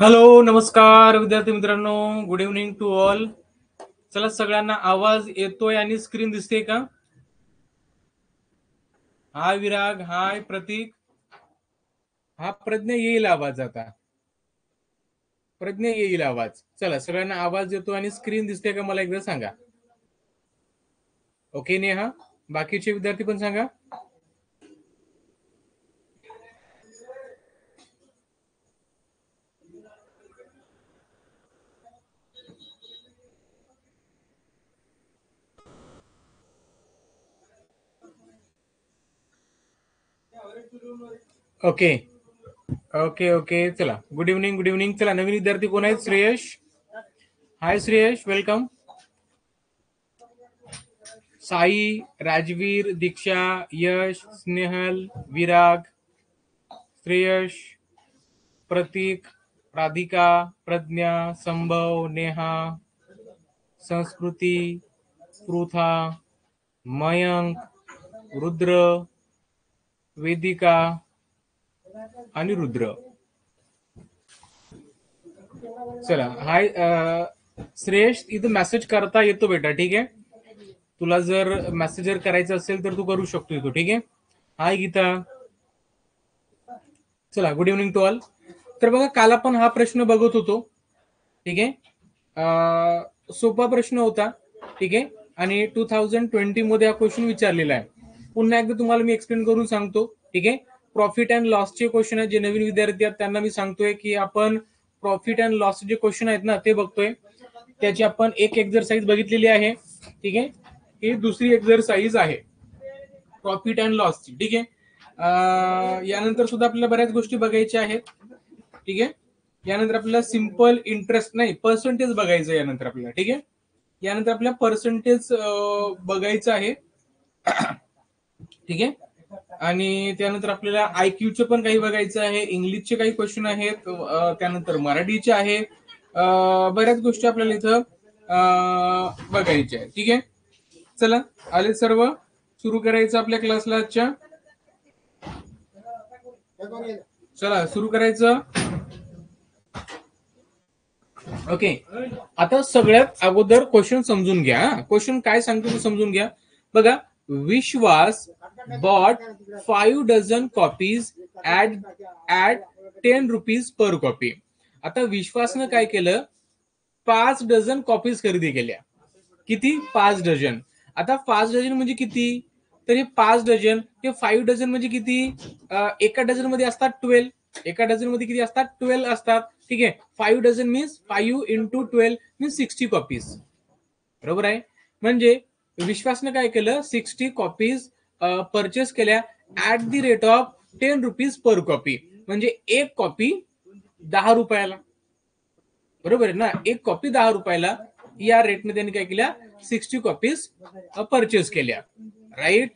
Hello, नमस्कार विद्यार्थी मित्रांनो, गुड इव्हनिंग टू ऑल. चला, सगळ्यांना आवाज येतोय आणि स्क्रीन दिसते का? हाय विराग, हाय प्रतीक. हा प्रज्ञा येईल आवाज आता. प्रज्ञा येईल आवाज. चला, सगळ्यांना आवाज येतो आणि स्क्रीन दिसते का मला एकदा सांगा. ओके नेहा, बाकीचे विद्यार्थी पण सांगा. Okay okay okay. चला, गुड इव्हनिंग, गुड इव्हनिंग. चला, नवीन विद्यार्थी कोण आहेत? श्रेयश. हाय श्रेयश, वेलकम. साई, राजवीर, दीक्षा, यश, स्नेहल, विराग, श्रेयश, प्रतीक, राधिका, प्रज्ञा, संभव, नेहा, संस्कृती, पृथा, मयंक, रुद्र, वेदिका आणि रुद्र. चला, हाय श्रेयश, इथं मेसेज करता येतो बेटा, ठीक आहे. तुला जर मेसेज करायचं असेल तर तू करू शकतो इथं, ठीक आहे. हाय गीता. चला, गुड इव्हनिंग टू ऑल. तर बघा, काल आपण हा प्रश्न बघत होतो, ठीक आहे. सोपा प्रश्न होता, ठीक आहे. आणि 2020 मध्ये हा क्वेश्चन विचारलेला आहे. पुन्हा एकदा तुम्हाला मी एक्सप्लेन करून सांगतो, ठीक आहे. प्रॉफिट अँड लॉसचे क्वेश्चन आहेत. जे नवीन विद्यार्थी आहेत त्यांना मी सांगतोय की आपण प्रॉफिट अँड लॉस जे क्वेश्चन आहेत ना ते बघतोय. त्याची आपण एक एक्झरसाइज बघितलेली आहे, ठीक आहे. ही दुसरी एक्झरसाइज आहे प्रॉफिट अँड लॉसची, ठीक आहे. यानंतर सुद्धा आपल्याला बऱ्याच गोष्टी बघायच्या आहेत, ठीक आहे. यानंतर आपल्याला सिंपल इंटरेस्ट नाही पर्सेंटेज बघायचं यानंतर आपल्याला, ठीक आहे. यानंतर आपल्याला पर्सेंटेज बघायचं आहे, ठीक आहे. आणि त्यानंतर आपल्याला IQ पण काही बघायचं आहे, इंग्लिशचे काही क्वेश्चन आहेत, त्यानंतर मराठीचे आहे. बऱ्याच गोष्टी आपल्याला इथं बघायच्या आहेत, ठीक आहे. चला, आले सर्व. सुरू करायचं आपल्या क्लासला आजच्या. चला, सुरू करायचं. ओके. आता सगळ्यात अगोदर क्वेश्चन समजून घ्या. क्वेश्चन काय सांगतो ते समजून घ्या. बघा, Vishwas bought 5 dozen copies at 10 rupees per copy. आता विश्वासनं काय केलं? 5 डझन कॉपीज खरेदी केल्या. किती? 5 डझन. आता 5 डझन म्हणजे किती? तर हे 5 डझन, हे 5 डझन म्हणजे किती? एका डझन मध्ये असतात 12. एका डझन मध्ये किती असतात? 12 असतात, ठीक आहे. 5 dozen means 5 into 12 means 60 copies, बरोबर आहे. म्हणजे विश्वासनं काय केलं? 60 कॉपीज परचेस केल्या at the rate of 10 rupees per copy. म्हणजे एक कॉपी 10 रुपयाला, बरोबर आहे ना. एक कॉपी 10 रुपयाला या रेटने त्यांनी काय केल्या? 60 कॉपीज परचेस केल्या, राईट.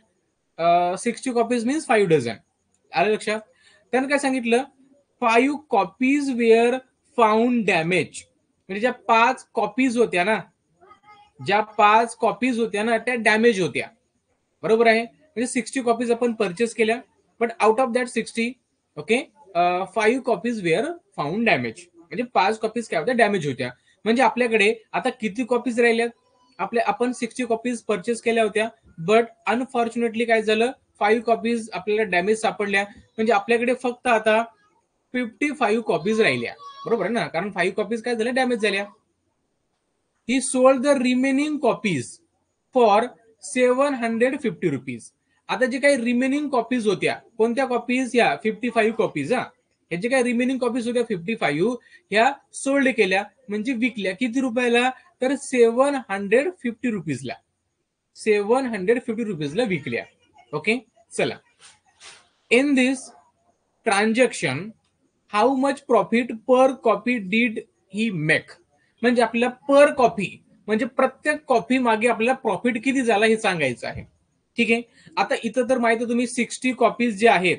60 copies means 5 dozen. आलं लक्षात? त्यानं काय सांगितलं? 5 कॉपीज वेअर फाउंड डॅमेज. म्हणजे ज्या 5 कॉपीज होत्या ना, ज्या 5 कॉपीज होत्या ना त्या डॅमेज होत्या, बरोबर आहे. म्हणजे 60 कॉपीज आपण परचेस केल्या, but out of that 60, okay, 5 copies were found damage. म्हणजे 5 कॉपीज काय होत्या? डॅमेज होत्या. म्हणजे आपल्याकडे आता किती कॉपीज राहिल्यात? आपण 60 कॉपीज परचेस केल्या होत्या, बट अनफॉर्च्युनेटली काय झालं? 5 कॉपीज आपल्याला डॅमेज सापडल्या. म्हणजे आपल्याकडे फक्त आता 55 कॉपीज राहिल्या, बरोबर आहे ना. कारण 5 कॉपीज काय झाल्या? डॅमेज झाल्या. ही sold the remaining copies for 750 rupees. आता जे काही रिमेनिंग कॉपीज होत्या, कोणत्या कॉपीज? या 55 कॉपीज. हे जे काही रिमेनिंग कॉपीज होत्या 55, ह्या सोल्ड केल्या म्हणजे विकल्या. किती रुपयाला? तर 750 रुपीजला. 750 रुपीजला विकल्या, ओके. चला, in this transaction how much profit per copy did he make. म्हणजे आपल्याला पर कॉपी म्हणजे प्रत्येक कॉपी मागे आपल्याला प्रॉफिट किती झाला हे सांगायचं आहे, ठीक आहे. आता इथं तर माहिती तुम्ही 60 कॉपीज जे आहेत,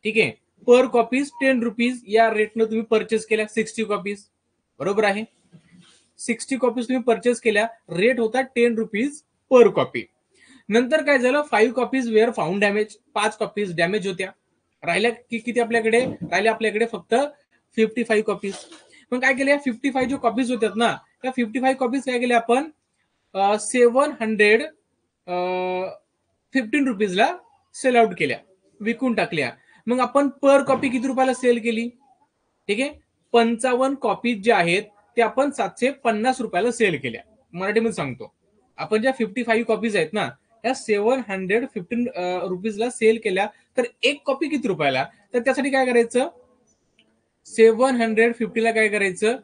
ठीक आहे, पर कॉपीज 10 रुपीज या रेटनं तुम्ही परचेस केल्या 60 कॉपीज, बरोबर आहे. 60 कॉपीज तुम्ही परचेस केल्या, रेट होता 10 रुपीज पर कॉपी. नंतर काय झालं, 5 copies were found damage, 5 copies damage होत्या. राहिल्या किती आपल्याकडे, राहिल्या आपल्याकडे फक्त 55 कॉपीज. मग काय केल्या 55 जो कॉपीज होत्यात ना, त्या 55 कॉपीज काय केल्या आपण 715 रुपीजला सेल आउट केल्या, विकून टाकल्या. मग आपण पर कॉपी किती रुपयाला सेल केली, ठीक आहे, 55 कॉपीज ज्या आहेत त्या आपण 750 रुपयाला सेल केल्या. मराठीमध्ये सांगतो, आपण ज्या 55 कॉपीज आहेत ना त्या 715 रुपीजला सेल केल्या. तर एक कॉपी किती रुपयाला, तर त्यासाठी काय करायचं, 750 ला काय करायचं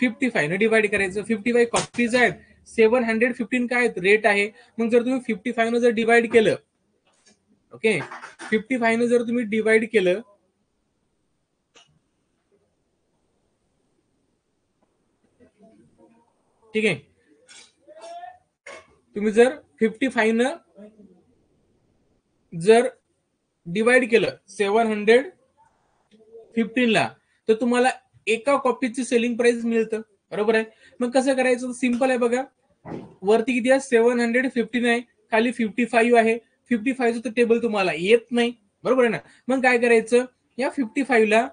55 ने डिवाइड करायचं. 55 कॉपीज आहेत, 715 काय रेट आहे. मग जर तुम्ही 55 ने जर डिवाइड केलं, ओके, 55 ने जर तुम्ही डिवाइड केलं, ठीक आहे, तुम्ही जर 55 न जर डिवाइड केलं 715 ला, तर तुम्हाला एका कॉपीची सेलिंग प्राइस मिळतं. बरोबर आहे. मग कसं करायचं, सिंपल आहे बघा. वरती किती आहे 715 आहे, खाली 55 आहे. 55चं टेबल तुम्हाला येत नाही, बरोबर आहे ना. मग काय करायचं, या 55 ला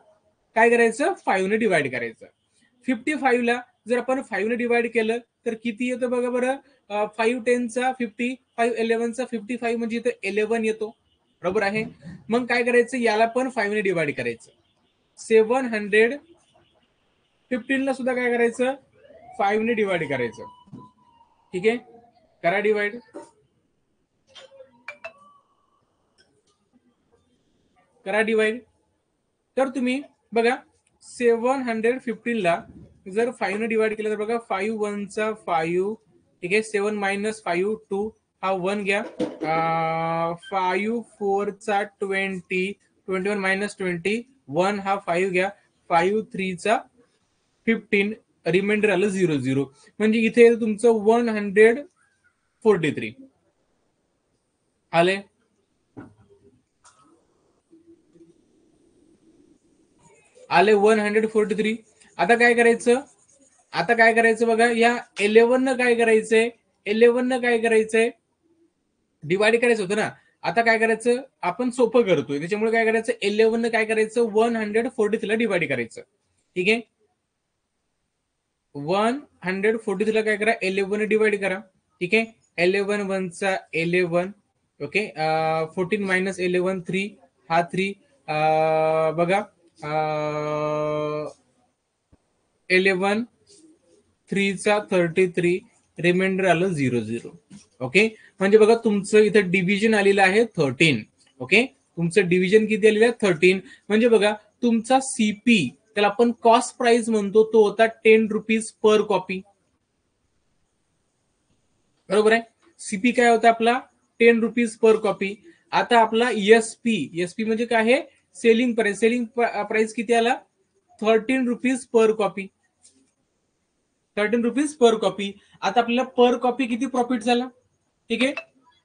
काय करायचं 5 ने डिवाइड करायचं. 55 ला जर आपण 5 ने डिवाइड केलं तर किती येतं बघा बरं. 5 10चा 50, 5 11चा 55 म्हणजे इथं 11 येतो, बरोबर आहे. मग काय करायचं, याला पण 5 ने डिवाइड करायचं. 715 ला सुद्धा काय करायचं 5 ने डिवाइड करायचं. ठीक आहे, करा डिवाइड. करा डिवाइड. तर तुम्ही बघा 715 ला जर 5 ने डिवाइड केलं तर बघा 5 1चा 5, ठीक आहे, 7 मायनस 5 2, हा 1 घ्या. 5 4चा 20, 21 मायनस 20 1, हा 5 घ्या. 5 3चा 15, रिमाइंडर आलं 0 0. म्हणजे इथे तुमचं 143 आले. आले 143. आता काय करायचं, आता काय करायचं बघा, या 11 न काय करायचंय, 11 न काय करायचंय डिवाइड करायचं होतं ना. आता काय करायचं, आपण सोपं करतोय त्याच्यामुळे काय करायचं, 11 न काय करायचं 143 ला डिवाइड करायचं. ठीक आहे, 143 ला काय करा 11 ने डिवाइड करा. ठीक आहे, 11 1चा 11, ओके, 14 मायनस 11 3, हा 3, बघा 11 3चा 33, रिमाइंडर आलं 0 0. ओके, म्हणजे बघा तुमचं इथं डिव्हिजन आलेलं आहे 13. ओके, तुमचं डिव्हिजन किती आलेलं आहे 13. म्हणजे बघा तुमचा सीपी, त्याला आपण कॉस्ट प्राइस म्हणतो, तो होता 10 रुपीज पर कॉपी, बरोबर आहे. सीपी काय होता आपला 10 रुपीज पर कॉपी. आता आपला एसपी, एसपी म्हणजे काय आहे सेलिंग प्राइस, सेलिंग प्राइस किती आला 13 rupees per copy, 13 rupees per copy. आता आपल्याला पर कॉपी किती प्रॉफिट झाला, ठीक आहे,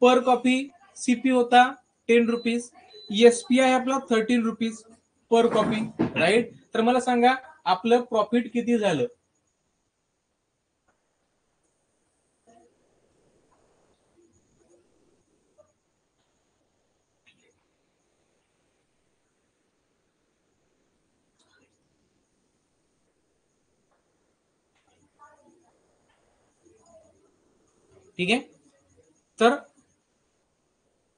पर कॉपी सीपी होता 10 रुपीज, एसपी आहे आपला 13 रुपीज पर कॉपी, राईट. तर मला सांगा आपलं प्रॉफिट किती झालं. ठीक आहे, तर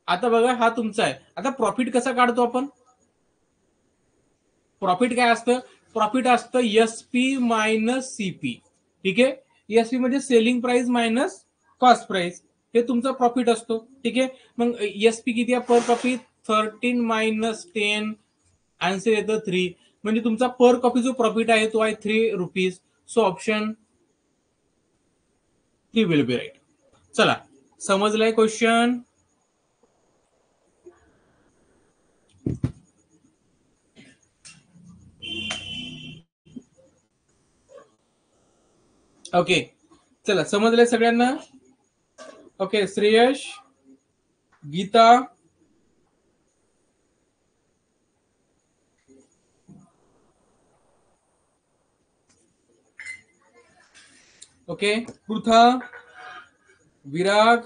आता बघा हा तुमचा आहे. आता प्रॉफिट कसा काढतो आपण, प्रॉफिट काय असतं, प्रॉफिट असतं एसपी मायनस सीपी. ठीक आहे, एसपी म्हणजे selling price minus cost price, हे तुमचा प्रॉफिट असतो. ठीक आहे, मग एसपी किती आहे पर कॉपी 13 मायनस 10, आन्सर येतं 3. म्हणजे तुमचा पर कॉपी जो प्रॉफिट आहे तो आहे 3 rupees. So option 3 will be right. चला, समजलाय क्वेश्चन. ओके, चला समजलंय सगळ्यांना. Okay, Shreyash, Geeta, okay, Pritha, Virag,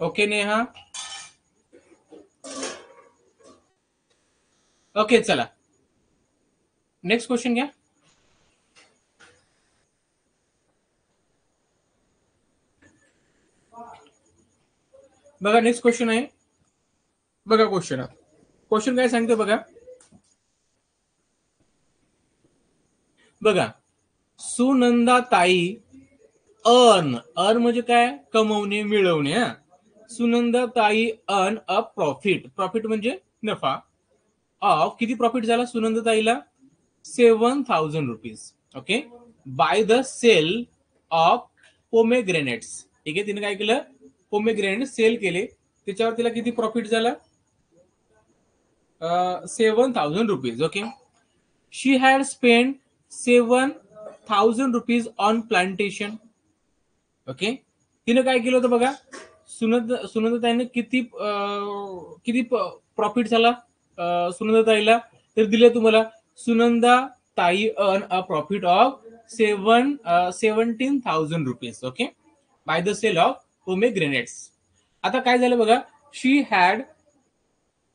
okay Neha. Okay चला नेक्स्ट क्वेश्चन घ्या. बघा नेक्स्ट क्वेश्चन आहे. बघा क्वेश्चन काय सांगतो बघा. बघा सुनंदाताई अर्न म्हणजे काय, कमवणे मिळवणे. हा, सुनंदाताई अर्न अ प्रॉफिट. प्रॉफिट म्हणजे नफा. ऑफ किती प्रॉफिट झाला सुनंदाताईला, 7,000 rupees. Okay, by the sale of pomegranates. ठीक आहे, तिने काय केलं, पोमेग्रेनेट सेल केले, त्याच्यावर तिला किती प्रॉफिट झाला, 7,000 rupees. Okay, she had spend 7,000 rupees on plantation. Okay, तिने काय केलं होतं बघा, सुनंदाताईने किती किती प्रॉफिट झाला सुनंदाताईला, तर दिले तुम्हाला, सुनंदाताई earn a profit of 17,000 rupees. Okay, by the sale of pomegranates. आता काय झालं बघा, she had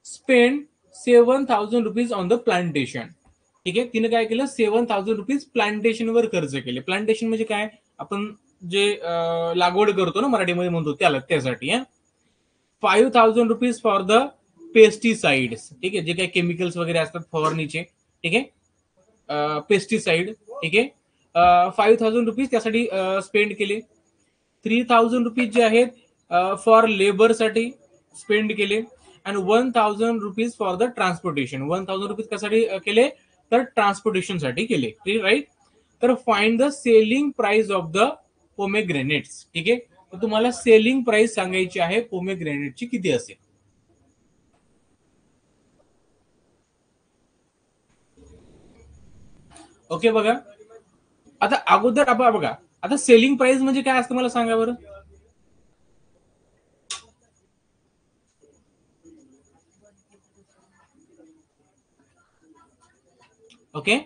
spend 7,000 rupees on the plantation. ठीक आहे, तिने काय केलं, 7,000 रुपीज प्लांटेशनवर खर्च केले. प्लांटेशन म्हणजे काय, आपण जे लागवड करतो ना मराठीमध्ये म्हणतो त्याला, त्यासाठी. 5,000 रुपीज फॉर द पेस्टिसाइड्स. ठीक आहे, जे काही केमिकल्स वगैरे असतात फवारणीचे. ठीक आहे, पेस्टिसाइड. ठीक आहे, 5,000 रुपीज त्यासाठी स्पेंड केले. 3,000 रुपीज जे आहेत फॉर लेबरसाठी स्पेंड केले. आणि 1,000 rupees for the transportation. 1,000 rupees कशासाठी केले, तर ट्रान्सपोर्टेशनसाठी केले. राईट. तर find the selling price of the pomegranates. ठीक आहे, तर तुम्हाला सेलिंग प्राइस सांगायची आहे पोमेग्रेनेटची किती असेल. ओके, बघा आता अगोदर आपण बघा, आता सेलिंग प्राइस म्हणजे काय असतं मला सांगा बरं. ओके,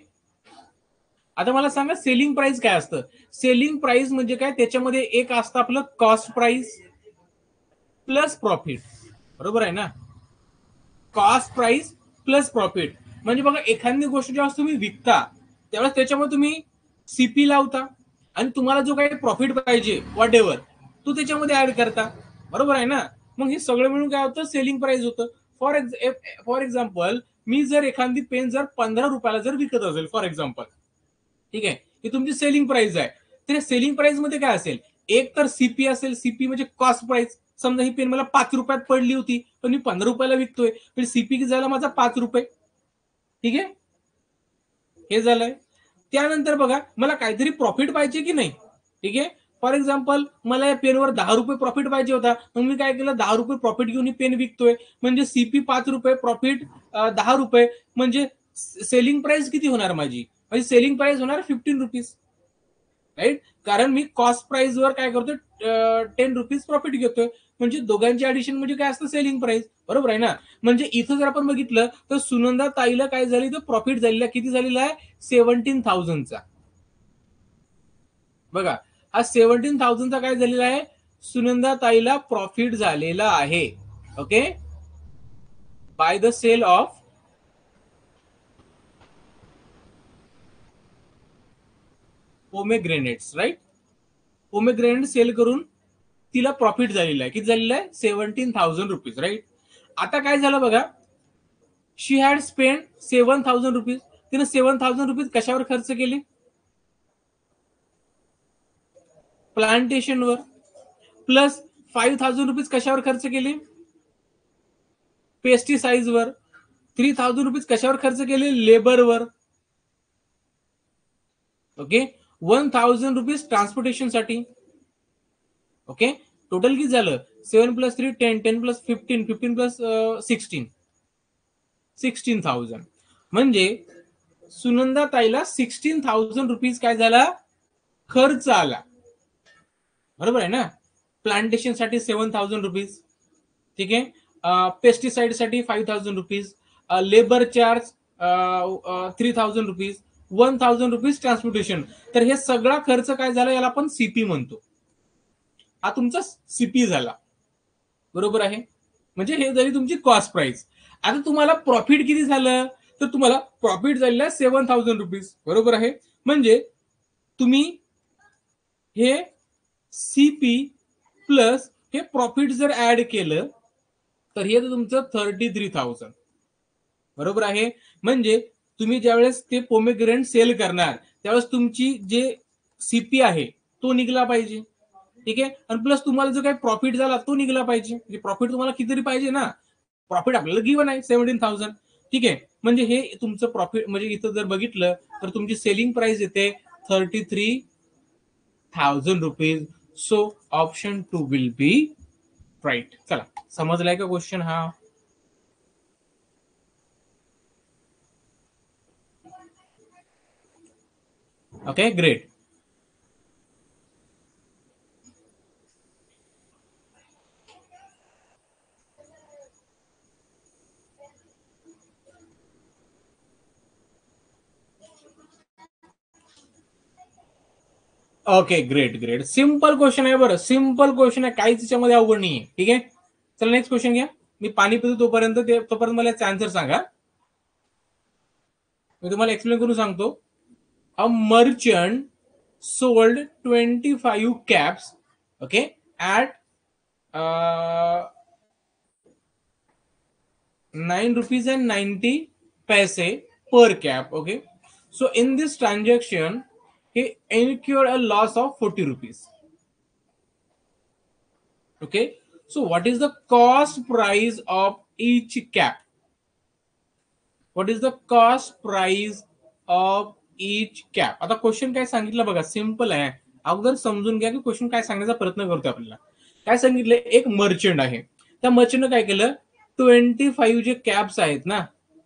आता मला सांगा सेलिंग प्राइस काय असतं. सेलिंग प्राइस म्हणजे काय, त्याच्यामध्ये एक असतं आपलं कॉस्ट प्राइस प्लस प्रॉफिट. बरोबर आहे ना, कॉस्ट प्राइस प्लस प्रॉफिट. म्हणजे बघा, एखादी गोष्ट जेव्हा तुम्ही विकता त्यावेळेस त्याच्यामध्ये तुम्ही सीपी लावता आणि तुम्हाला जो काही प्रॉफिट पाहिजे वॉट एव्हर तो त्याच्यामध्ये ऍड करता. बरोबर आहे ना, मग हे सगळं मिळून काय होतं, सेलिंग प्राइस होतं. फॉर एक्झाम्पल, मी जर एखादी पेन जर 15 रुपयाला जर विकत असेल फॉर एक्झाम्पल, ठीक आहे, ही तुमची सेलिंग प्राइस आहे. तर सेलिंग प्राइस मध्ये काय असेल, एक तर सीपी असेल. सीपी म्हणजे कॉस्ट प्राइस. समजा ही पेन मला 5 रुपयात पडली होती, पण मी 15 रुपयाला विकतोय, तर सीपी झाला माझा 5 रुपये. ठीक आहे, हे झालंय. त्यानंतर बघा, मला काहीतरी प्रॉफिट पाहिजे की नाही. ठीक आहे, फॉर एक्झाम्पल, मला या पेनवर 10 रुपये प्रॉफिट पाहिजे होता, मग मी काय केलं, 10 रुपये प्रॉफिट घेऊन ही पेन विकतोय. म्हणजे सीपी 5 रुपये, प्रॉफिट 10 रुपये, म्हणजे सेलिंग प्राइस किती होणार माझी, म्हणजे सेलिंग प्राइस होणार 15 रुपीज. राईट, कारण मी कॉस्ट प्राइस वर काय करतोय, 10 रुपीज प्रॉफिट घेतोय. म्हणजे दोघांची ऍडिशन म्हणजे काय असतं, सेलिंग प्राइस. बरोबर आहे ना. म्हणजे इथं जर आपण बघितलं तर सुनंदा ताईला काय झाली, तर प्रॉफिट झालेला किती झालेला आहे, 17,000चा. बघा, हा 17,000चा काय झालेला आहे, सुनंदा ताईला प्रॉफिट झालेला आहे. Okay, by the sale of pomegranates. Right, pomegranate sale करून तिला प्रॉफिट झालेला आहे. किती झालेला आहे, 17,000 रुपीज. राईट, आता काय झालं बघा, शी हॅड स्पेंड 7,000 रुपीज. तिने 7,000 रुपीज कशावर खर्च केले, प्लांटेशनवर. प्लस 5,000 रुपीज कशावर खर्च केले, पेस्टिसाइड्सवर. 3,000 रुपीज कशावर खर्च केले, लेबरवर. ओके, 1,000 रुपीज ट्रान्सपोर्टेशनसाठी. ओके, टोटल किती झालं, 7 प्लस 3 10, 10 प्लस 15, 15 प्लस 16, 16,000. म्हणजे सुनंदा ताईला 16,000 रुपीज काय झाला, खर्च आला. बरोबर आहे ना. प्लांटेशनसाठी 7,000 रुपीज. ठीक आहे, पेस्टिसाइडसाठी 5,000 rupees, labour charge 3,000 rupees, 1,000 rupees transportation. तर हे सगळा खर्च काय झाला, याला आपण सीपी म्हणतो. हा तुमचा सीपी झाला. बरोबर आहे. म्हणजे हे झाली तुमची कॉस्ट प्राइस. आता तुम्हाला प्रॉफिट किती झालं, तर तुम्हाला प्रॉफिट झालेलं आहे 7,000 रुपीज. बरोबर आहे. म्हणजे तुम्ही हे सीपी प्लस हे प्रॉफिट जर ऍड केलं तर हे तुमचं 33,000. बरोबर आहे. म्हणजे तुम्ही ज्यावेळेस ते पोमेग्रेनेट सेल करणार त्यावेळेस तुमची जे सीपी आहे तो निघला पाहिजे. ठीक आहे. आणि प्लस तुम्हाला जो काही प्रॉफिट झाला तो निघला पाहिजे. म्हणजे प्रॉफिट तुम्हाला कितीतरी पाहिजे ना. प्रॉफिट आपल्याला गिवन आहे 17,000. ठीक आहे. म्हणजे हे तुमचं प्रॉफिट म्हणजे इथं जर बघितलं तर तुमची सेलिंग प्राइस येते 33,000 rupees. So option 2 will be right. चला, समजलाय का क्वेश्चन हा? Okay, great. Okay, great great. Simple question आहे बरं. सिंपल क्वेश्चन आहे, काहीच त्याच्यामध्ये अवघड नाही आहे. ठीक आहे. चला नेक्स्ट क्वेश्चन घ्या. मी पाणी पितो तोपर्यंत मला याचा आन्सर सांगा. मी तुम्हाला एक्सप्लेन करून सांगतो. A merchant sold 25 caps, okay, at ₹9.90 per cap. Okay, so in this transaction he incurred a loss of 40 rupees. Okay, so what is the cost price of each cap? What is the cost price of each cap? आता question काय सांगितलं बघा, simple आहे. अगोदर समजून घ्या की question काय सांगण्याचा प्रयत्न करतोय आपल्याला. काय सांगितलं, एक मर्चंट आहे. त्या मर्चंटनं काय केलं, 25 जे कॅप्स आहेत ना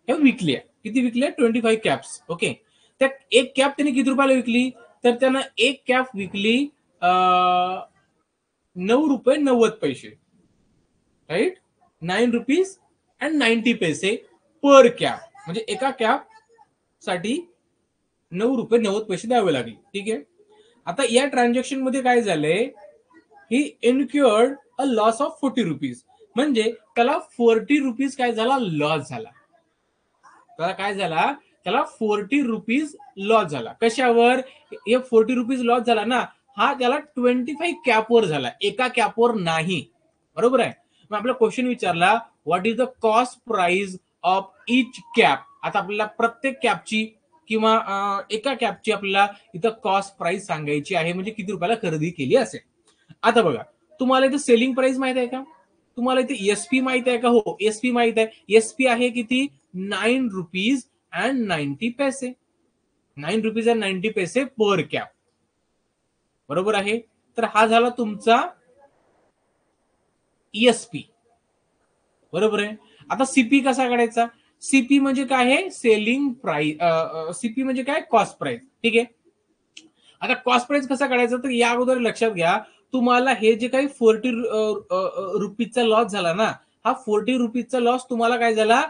हे विकल्या. किती विकल्या? 25 कॅप्स. ओके. त्या एक कॅप त्याने किती रुपयाला विकली, तर त्यानं एक कॅप विकली ₹9.90. राईट. ₹9.90 पर कॅप. म्हणजे एका कॅप साठी ₹9.90 द्यावे लागले. ठीक आहे. आता या ट्रान्झॅक्शन मध्ये काय झालंय, ही इन्क्युअर्ड अ लॉस ऑफ 40 रुपीज. म्हणजे त्याला 40 रुपीज काय झाला, लॉस झाला. त्याला काय झाला, त्याला 40 रुपीज लॉस झाला. कशावर? हे 40 रुपीज लॉस झाला ना, हा त्याला 25 कॅपवर झाला, एका कॅपवर नाही. बरोबर आहे. मग आपला क्वेश्चन विचारला, what is the cost price of each cap. आता आपल्याला प्रत्येक कॅपची किंवा एका कॅपची आपल्याला इथं कॉस्ट प्राइस सांगायची आहे, म्हणजे किती रुपयाला खरेदी केली असेल. आता बघा, तुम्हाला इथं सेलिंग प्राइस माहित आहे का? तुम्हाला इथे एसपी माहित आहे का? हो, एसपी माहित आहे. एसपी आहे किती? ₹9.90. ₹9.90 पर कॅप. बरोबर आहे. तर हा झाला तुमचा एसपी. बरोबर आहे. आता सीपी कसा काढायचा? सीपी म्हणजे काय आहे? Selling price. सीपी म्हणजे काय? Cost price. ठीक आहे. आता कॉस्ट प्राइस कसा काढायचा, तर या अगोदर लक्षात घ्या, तुम्हाला हे जे काही 40 रुपीजचा लॉस झाला ना, हा 40 रुपीजचा लॉस तुम्हाला काय झाला,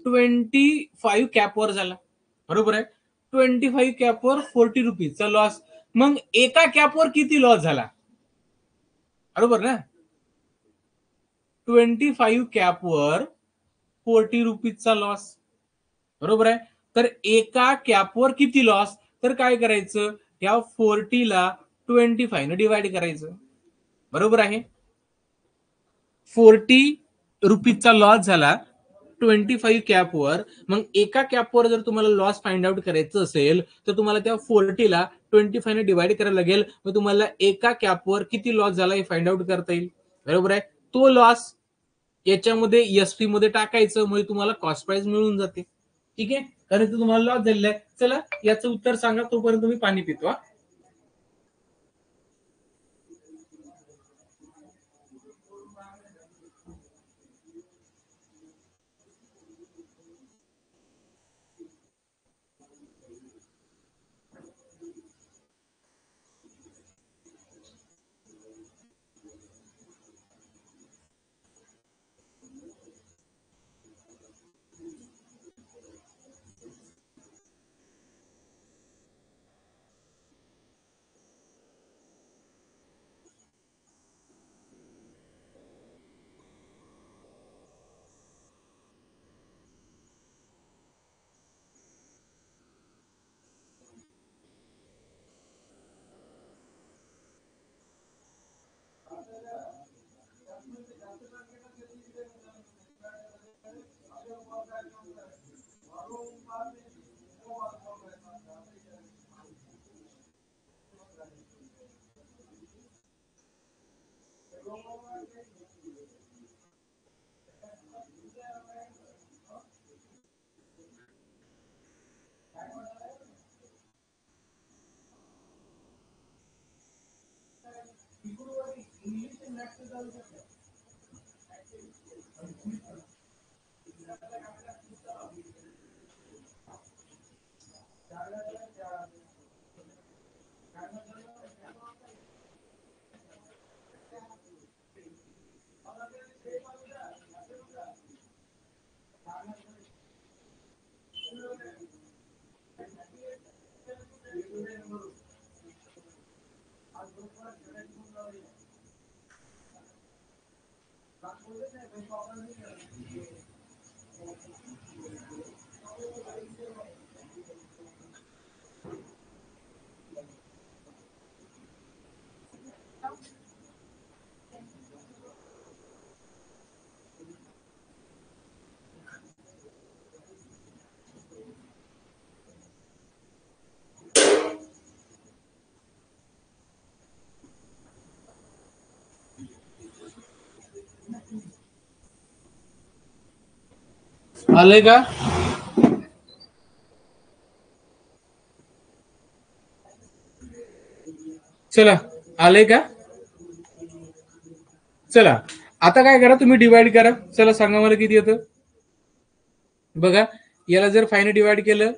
25 कॅपवर झाला. बरोबर आहे. 25 कॅपवर 40 रुपीजचा लॉस. मग एका कॅपवर किती लॉस झाला? बरोबर ना. 25 कॅपवर 40 रुपीजचा लॉस. बरोबर आहे. तर एका कॅपवर किती लॉस, तर काय करायचं, या 40 ला 25 ने डिवाइड करायचं. बरोबर आहे. 40 रुपीजचा लॉस झाला 25 कॅपवर. मग एका कॅपवर जर तुम्हाला लॉस फाइंड आउट करायचं असेल तर तुम्हाला त्या 40 ला 25 ने डिवाइड करायला लागेल. मग तुम्हाला एका कॅपवर किती लॉस झाला हे फाइंड आउट करता येईल. बरोबर आहे. तो लॉस याच्यामध्ये एसपी मध्ये टाकायचं, म्हणजे तुम्हाला कॉस्ट प्राइस मिळून जाते. ठीक आहे. कारण तुम्हाला लॉस झालेला आहे. चला याचं उत्तर सांगा, तोपर्यंत तुम्ही पाणी पितो. आलंय का? चला, आलंय का? चला, आता काय करा, तुम्ही डिवाइड करा. चला सांगा मला किती येतं. बघा, याला जर 5 ने डिवाइड केलं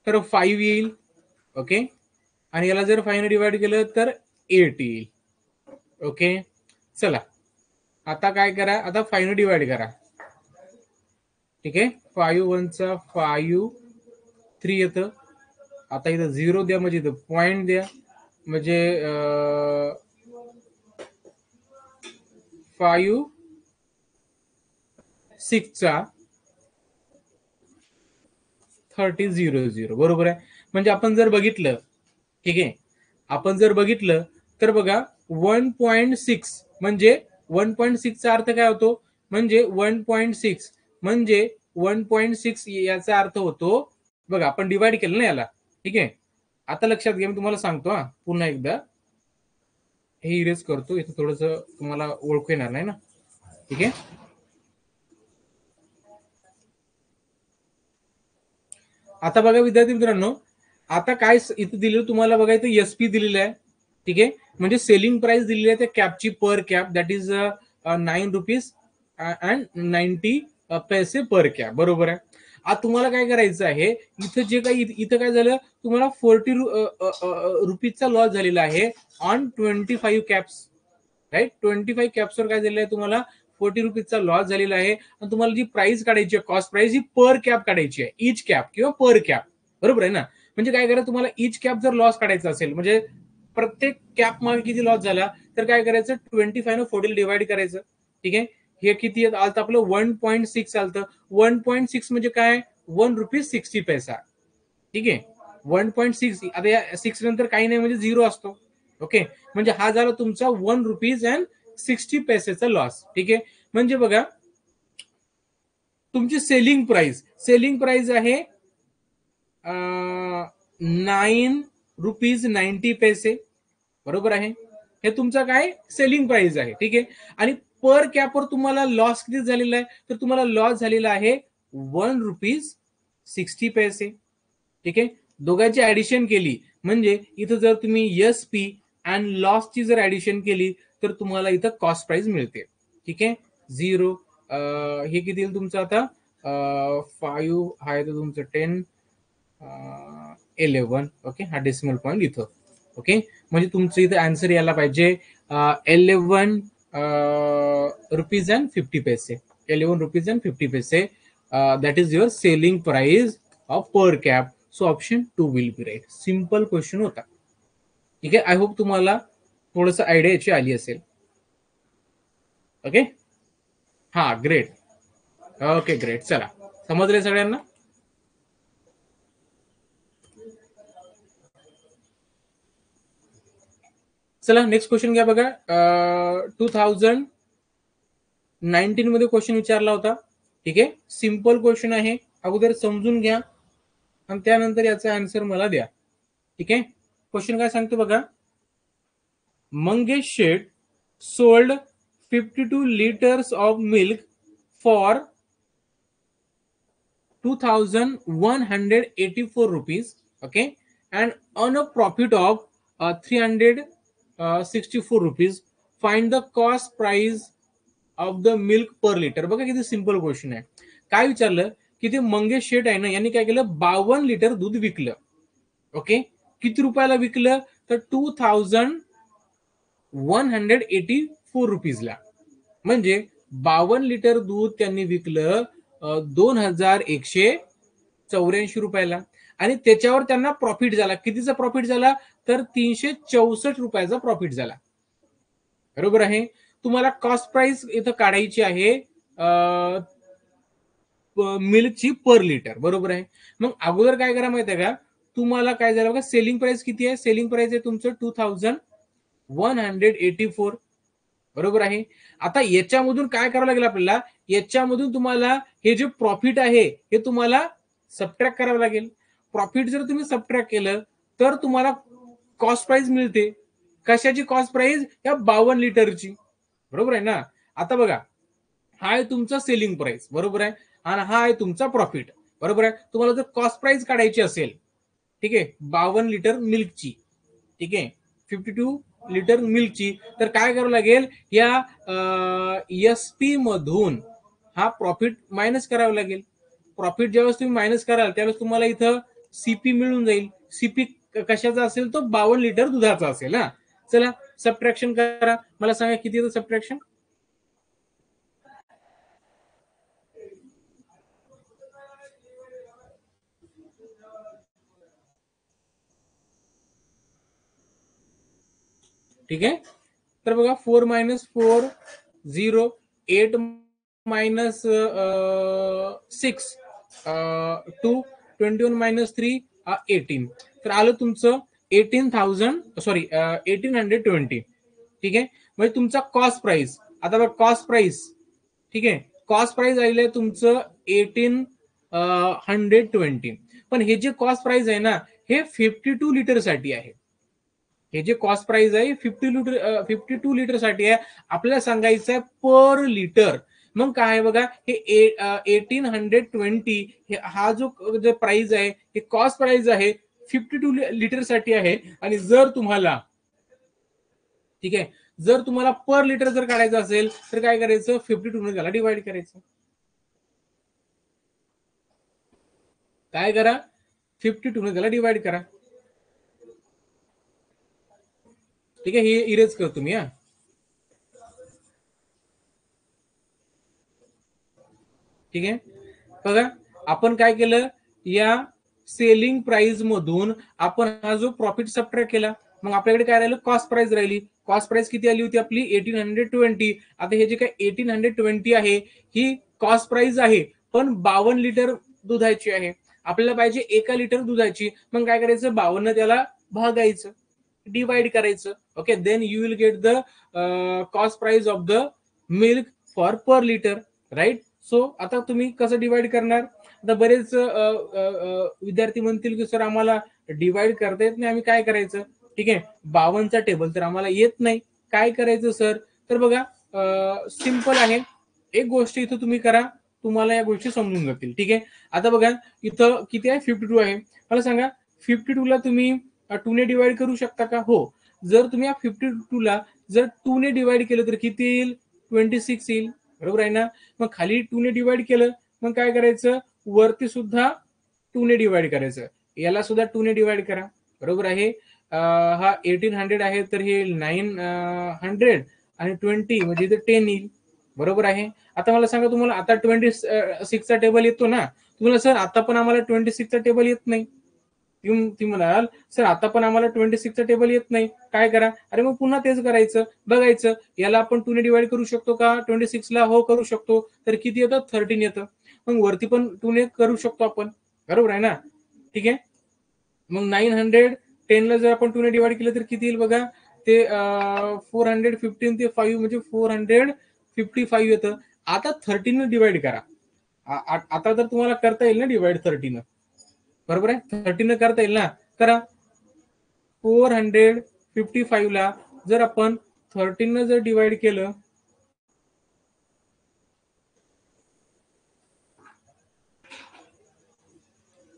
तर 5 येईल. ओके, आणि याला जर 5 ने डिवाइड केलं तर 8 येईल. ओके, चला आता काय करा, आता 5 ने डिवाइड करा. ठीक आहे, 5 1 5 3 येतं. आता इथं 0 द्या, म्हणजे इथं पॉइंट द्या, म्हणजे 5 6 30 बरोबर आहे. म्हणजे आपण जर बघितलं, ठीक आहे, आपण जर बघितलं तर बघा 1.6 म्हणजे 1.6 चा अर्थ काय होतो, म्हणजे 1.6 म्हणजे 1.6 याचा अर्थ होतो. बघा, आपण डिवाइड केलं ना याला. ठीक आहे, आता लक्षात घ्या, मी तुम्हाला सांगतो हा पुन्हा एकदा. हे इरेज करतो, इथं थोडस तुम्हाला ओळखू येणार नाही ना. ठीक आहे, आता बघा विद्यार्थी मित्रांनो, आता काय इथं दिलेलं तुम्हाला बघा, इथं एसपी दिलेलं आहे. ठीक आहे, म्हणजे सेलिंग प्राइस दिलेली आहे त्या कॅपची per cap, that is 9 rupees and 90 पैसे पर कॅप. बरोबर आहे. आता तुम्हाला काय करायचं आहे, इथं जे काही इथं काय झालं, तुम्हाला 40 रुपीजचा लॉस झालेला आहे ऑन 25 कॅप्स. राईट, 25 कॅप्सवर काय झालेलं आहे, तुम्हाला 40 रुपीजचा लॉस झालेला आहे. आणि तुम्हाला जी प्राइस काढायची आहे, कॉस्ट प्राइस, ही पर कॅप काढायची आहे, इच कॅप किंवा पर कॅप. बरोबर आहे ना. म्हणजे काय करा, तुम्हाला इच कॅप जर लॉस काढायचा असेल, म्हणजे प्रत्येक कॅप मागे किती लॉस झाला, तर काय करायचं, 25 ने 40 डिवाइड करायचं. ठीक आहे, हे किती आलतं आपलं, 1.6 आलतं. 1.6 म्हणजे काय, 1 रुपीज 60 पैसा. ठीक आहे, 1.6. आता या 6 नंतर काही नाही, म्हणजे 0 असतो. ओके, म्हणजे हा झाला तुमचा 1 रुपीज अँड 60 पैसेचा लॉस. ठीक आहे, म्हणजे बघा, तुमची सेलिंग प्राइस आहे 9 रुपीज 90 पैसे. बरोबर आहे, हे तुमचा काय सेलिंग प्राइस आहे. ठीक आहे, आणि पर कॅपवर तुम्हाला लॉस किती झालेला आहे, तर तुम्हाला लॉस झालेला आहे 1 रुपीज 60 पैसे. ठीक आहे, दोघांची ऍडिशन केली म्हणजे इथं जर तुम्ही एस पी अँड लॉसची जर ऍडिशन केली तर तुम्हाला इथं कॉस्ट प्राइस मिळते. ठीक आहे, 0. हे किती येईल तुमचं आता, 5 हा येतो तुमचं 10 11. ओके, हा डेसिमल पॉईंट इथं. ओके, म्हणजे तुमचं इथं आन्सर यायला पाहिजे 11 रुपीज अँड 50 पैसे. 11 रुपीज अँड 50 पैसे, that is your selling price of per cap. So option 2 will be right. Simple question होता. ठीक आहे, आय होप तुम्हाला थोडस आयडिया याची आली असेल. ओके, हा ग्रेट. ओके ग्रेट, चला समजले सगळ्यांना. चला नेक्स्ट क्वेश्चन घ्या. बघा, 2019 मध्ये क्वेश्चन विचारला होता. ठीक आहे, सिंपल क्वेश्चन आहे, अगोदर समजून घ्या आणि त्यानंतर याचा आन्सर मला द्या. ठीक आहे, क्वेश्चन काय सांगतो बघा, मंगेश शेठ sold 52 liters of milk for 2,184 rupees. Okay, and earn a profit of 364 rupees. Find the cost price of the milk per litre. बघा किती सिंपल क्वेश्चन आहे. काय विचारलं की ते मंगेश शेठ आहे ना, यांनी काय केलं, 52 लिटर दूध विकलं. ओके, किती रुपयाला विकलं, तर 2,184 रुपीजला. म्हणजे 52 लिटर दूध त्यांनी विकलं 2,184 रुपयाला. आणि त्याच्यावर त्यांना प्रॉफिट झाला. कितीचा प्रॉफिट झाला, तर 364 रुपयाचा प्रॉफिट झाला. बरोबर आहे. तुम्हाला कॉस्ट प्राइस इथं काढायची आहे मिल्कची पर लिटर. बरोबर आहे. मग अगोदर काय करा माहिती आहे का, तुम्हाला काय झालं बघा, सेलिंग प्राइस किती आहे, सेलिंग प्राइस आहे तुमचं 2,184. बरोबर आहे. आता याच्यामधून काय करावं लागेल आपल्याला, याच्यामधून तुम्हाला हे जे प्रॉफिट आहे हे तुम्हाला सबट्रॅक्ट करावं लागेल. प्रॉफिट जर तुम्ही सबट्रॅक्ट केलं तर तुम्हाला कॉस्ट प्राइस मिळते. कशाची कॉस्ट प्राइस, या 52 लिटरची. बरोबर आहे ना. आता बघा, हा आहे तुमचा सेलिंग प्राइस. बरोबर आहे. आणि हा आहे तुमचा प्रॉफिट. बरोबर आहे. तुम्हाला जर कॉस्ट प्राइस काढायची असेल, ठीक आहे, 52 लिटर मिल्कची, ठीक आहे, 52 लिटर मिल्कची, तर काय करावं लागेल, या एसपी मधून हा प्रॉफिट मायनस करावा लागेल. प्रॉफिट ज्यावेळेस तुम्ही मायनस कराल त्यावेळेस तुम्हाला इथं सीपी मिळून जाईल. सीपी कशाचा असेल, तो 52 लिटर दुधाचा असेल. हा, चला सबट्रॅक्शन करा. मला सांगा किती येतं सबट्रॅक्शन. ठीक आहे. तर बघा, 4 मायनस 4 0, 8 मायनस 6 2, 21 मायनस 3 18. तर आलं तुमचं 1820. ठीक आहे. म्हणजे तुमचा कॉस्ट प्राइस. आता बघा कॉस्ट प्राइस, ठीक आहे, कॉस्ट प्राइस आलेलं आहे तुमचं 1820. पण हे जे कॉस्ट प्राइस आहे ना, हे 52 लिटर साठी आहे. हे जे कॉस्ट प्राइस आहे 52 लिटर साठी आहे. आपल्याला सांगायचं आहे पर लिटर. मग काय आहे बघा, हे 1820 हा जो प्राइस आहे, हे कॉस्ट प्राइस आहे, 52 लिटर साठी आहे. आणि जर तुम्हाला, ठीक आहे, जर तुम्हाला पर लिटर जर काढायचं असेल तर काय करायचं, 52 ने त्याला डिवाइड करायचं. काय करा, 52 ने त्याला डिवाइड करा. ठीक आहे, हे इरेज करतो मी. हा, ठीक आहे. बघा, आपण काय केलं, या सेलिंग प्राइस मधून आपण हा जो प्रॉफिट सबट्रॅक्ट केला. मग आपल्याकडे काय राहिलं, कॉस्ट प्राइस राहिली. कॉस्ट प्राइस किती आली होती आपली, 1820. आता हे जे काय 1820 आहे, ही कॉस्ट प्राइस आहे, पण 52 लिटर दुधाची आहे. आपल्याला पाहिजे 1 लिटर दुधाची. मग काय करायचं, 52 त्याला भागायचं, डिवाइड करायचं. Okay, then you will get the cost price of the milk for per litre. Right. So आता तुम्ही कसं डिवाइड करणार. आता बरेच विद्यार्थी म्हणतील की सर आम्हाला डिवाइड करता येत नाही, आम्ही काय करायचं. ठीक आहे, 52चा टेबल तर आम्हाला येत नाही, काय करायचं सर. तर बघा, सिंपल आहे. एक गोष्ट इथं तुम्ही करा, तुम्हाला या गोष्टी समजून जातील. ठीक आहे. आता बघा, इथं किती आहे, 52 आहे. मला सांगा, 52 ला तुम्ही 2 ने डिवाइड करू शकता का. हो. जर तुम्ही या 52 ला जर 2 ने डिवाइड केलं तर किती येईल, 26 येईल. बरोबर आहे ना. मग खाली 2 ने डिवाइड केलं, मग काय करायचं, वरती सुद्धा 2 ने डिवाइड करायचं. याला सुद्धा 2 ने डिवाइड करा. बरोबर आहे. हा 1800 आहे, तर हे 900 आणि 20 म्हणजे इथे 10 येईल. बरोबर आहे. आता मला सांगा, तुम्हाला आता 26चा टेबल येतो ना. तुम्हाला सर आता पण आम्हाला 26चा टेबल येत नाही. ती म्हणाल सर आता पण आम्हाला 26चा टेबल येत नाही, काय करा. अरे मग पुन्हा तेच करायचं, बघायचं याला आपण 2 ने डिवाइड करू शकतो का 26 ला. हो, करू शकतो. तर किती येतं, 13 येतं. मग वरती पण 2 ने करू शकतो आपण. बरोबर आहे ना. ठीक आहे. मग 910 ला जर आपण 2 ने डिवाइड केलं तर किती येईल बघा, ते 415 ते 5 म्हणजे 455 येतं. आता 13 ने डिवाइड करा. आता तर तुम्हाला करता येईल ना डिवाइड 13. बरोबर आहे, 13 करता येईल ना. करा. 455 ला जर आपण 13 न जर डिवाइड केलं,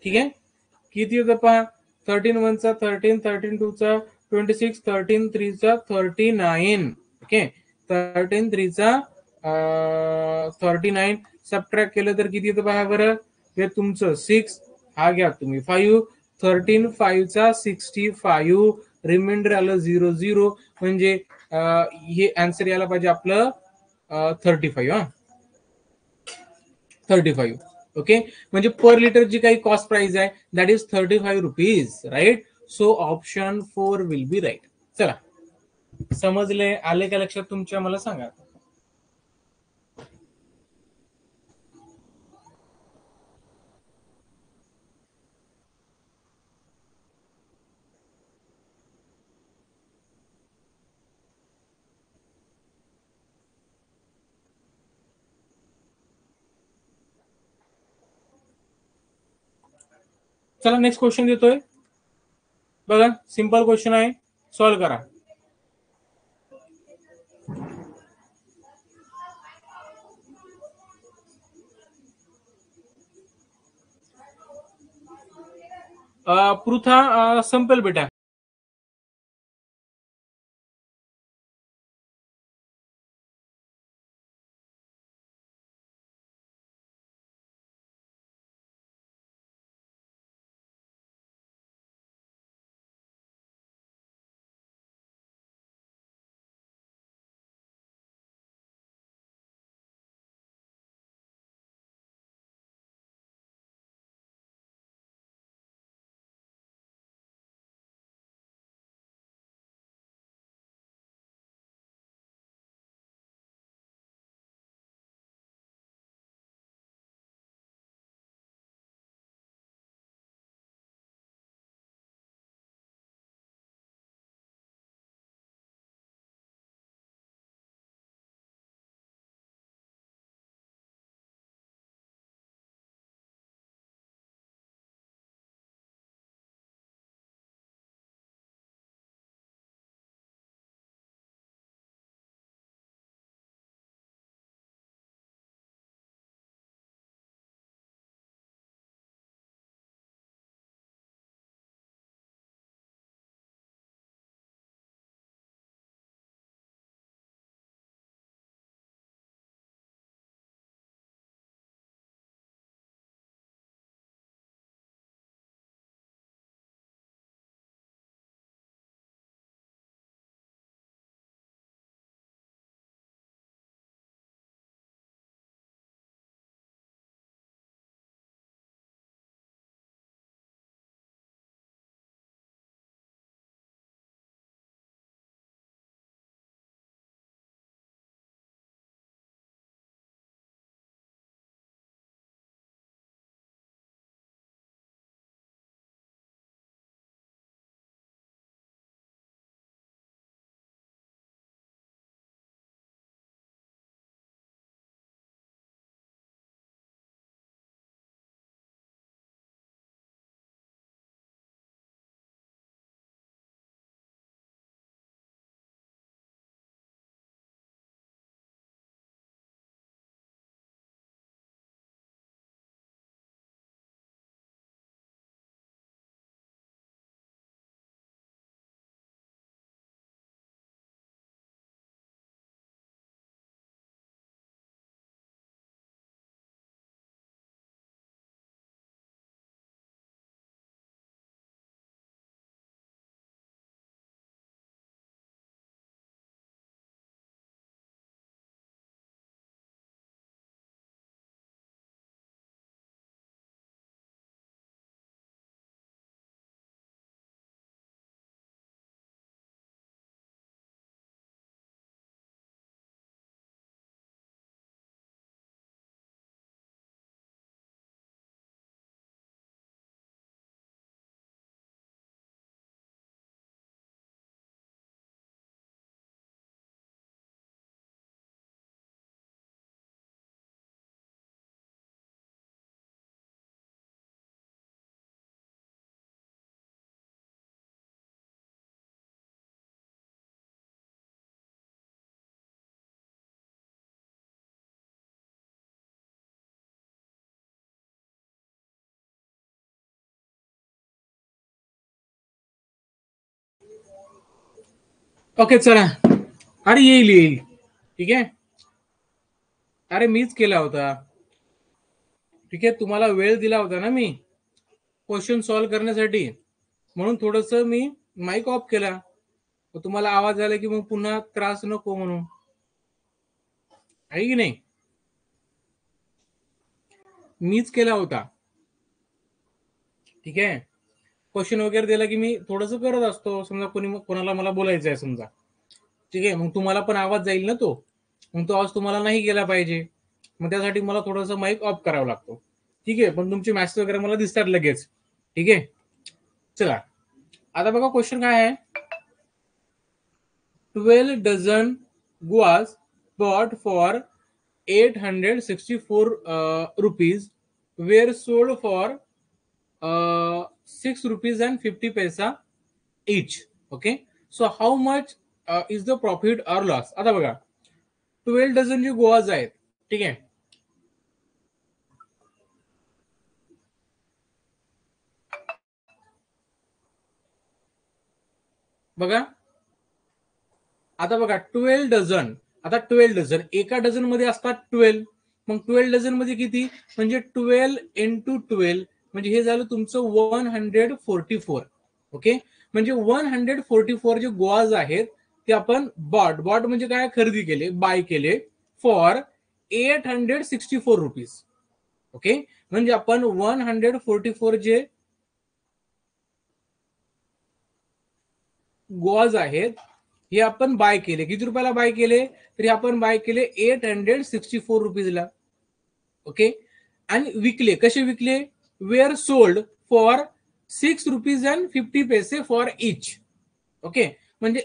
ठीक आहे, किती होतं पहा. 13 1 13, 13 2 26, 13 3 39. ओके, 13 3 39. सबट्रॅक्ट केलं तर किती येतं पहा बरं. हे तुमचं 6, हा घ्या तुम्ही 5, 13 5 65, रिमाइंडर आलं 0 0, म्हणजे हे आन्सर यायला पाहिजे आपलं 35. हा, 35. ओके, म्हणजे पर लिटर जी काही कॉस्ट प्राइस आहे that is 35 rupees, right. So option 4 will be right. चला, समजले, आले का लक्षात तुमच्या, मला सांगा. चला नेक्स्ट क्वेश्चन देतोय बघा. सिंपल क्वेश्चन आहे, सॉल्व करा. पृथा संपेल बेटा. ओके चला, अरे येईल येईल, ठीक आहे. अरे मीच केला होता, ठीक आहे. तुम्हाला वेळ दिला होता ना मी क्वेश्चन सॉल्व्ह करण्यासाठी, म्हणून थोडस मी माईक ऑफ केला. तुम्हाला आवाज आला की मग पुन्हा त्रास नको म्हणून, आहे की नाही. मीच केला होता, ठीक आहे. क्वेश्चन वगैरे दिला की मी थोडस करत असतो, समजा कोणाला मला बोलायचं आहे समजा, ठीक आहे. मग तुम्हाला पण आवाज जाईल ना तो, मग तो आवाज तुम्हाला नाही गेला पाहिजे, मग त्यासाठी मला थोडस माईक ऑफ करावा लागतो, ठीक आहे. पण तुमचे मॅसेज वगैरे मला दिसतात लगेच, ठीक आहे. चला आता बघा क्वेश्चन काय आहे. 12 dozen गुआस bought for 864 rupees were sold for 6 rupees and 50 paisa each. Okay, so how much is the profit or loss. आता बघा 12 डझन जे गोवाज आहेत, ठीक आहे. बघा आता बघा 12 डझन, आता 12 डझन, एका डझन मध्ये असतात 12, मग 12 डझन मध्ये किती, म्हणजे 12 इंटू 12, म्हणजे हे झालं तुमचं 144. ओके, म्हणजे 144 जे गोवाज आहेत ते आपण बॉट म्हणजे काय, खरेदी केले, बाय केले फॉर 864 रुपीज. ओके, म्हणजे आपण 144 जे गोवाज आहेत हे आपण बाय केले. किती रुपयाला बाय केले, तरी आपण बाय केले 864 रुपीजला. ओके, आणि विकले, कसे विकले, were sold for 6 rupees and 50 पैसे फॉर इच. ओके, म्हणजे